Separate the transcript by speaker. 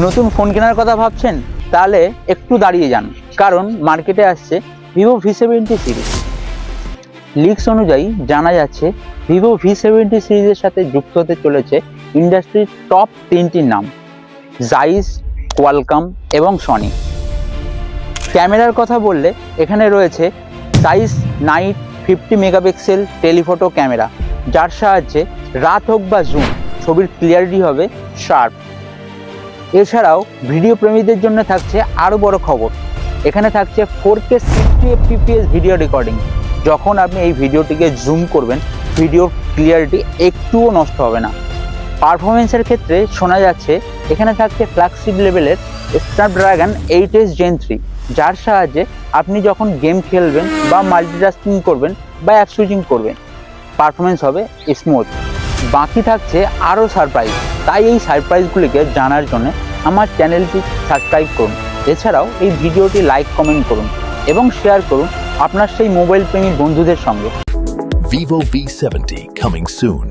Speaker 1: নতুন ফোন কেনার কথা ভাবছেন? তাহলে একটু দাঁড়িয়ে যান, কারণ মার্কেটে আসছে ভিভো V70 সিরিজ। লিকস অনুযায়ী জানা যাচ্ছে ভিভো V70 সিরিজের সাথে যুক্ত হতে চলেছে ইন্ডাস্ট্রির টপ 3টির নাম: জাইস, কোয়ালকম এবং সনি। ক্যামেরার কথা বললে এখানে রয়েছে জাইস নাইট 50 মেগাপিক্সেল টেলিফটো ক্যামেরা, যার সাহায্যে রাত হোক বা জুম ছবির ক্লিয়ারিটি হবে শার্প। এছাড়াও ভিডিও প্রেমীদের জন্য থাকছে আরও বড় খবর, এখানে থাকছে 4K 60 fps ভিডিও রেকর্ডিং। যখন আপনি এই ভিডিওটিকে জুম করবেন, ভিডিওর ক্লিয়ারিটি একটুও নষ্ট হবে না। পারফরমেন্সের ক্ষেত্রে শোনা যাচ্ছে এখানে থাকছে ফ্ল্যাগশিপ লেভেলের স্ন্যাপড্রাগন 8s Gen 3, যার সাহায্যে আপনি যখন গেম খেলবেন বা মাল্টিটাস্কিং করবেন বা অ্যাপ সুইচিং করবেন, পারফরমেন্স হবে স্মুথ। বাকি থাকছে আরও সারপ্রাইজ, তাই এই সারপ্রাইজগুলিকে জানার জন্য আমার চ্যানেলটি সাবস্ক্রাইব করুন। এছাড়াও এই ভিডিওটি লাইক, কমেন্ট করুন এবং শেয়ার করুন আপনার সেই মোবাইল প্রেমী বন্ধুদের সঙ্গে।
Speaker 2: Vivo V70 coming soon.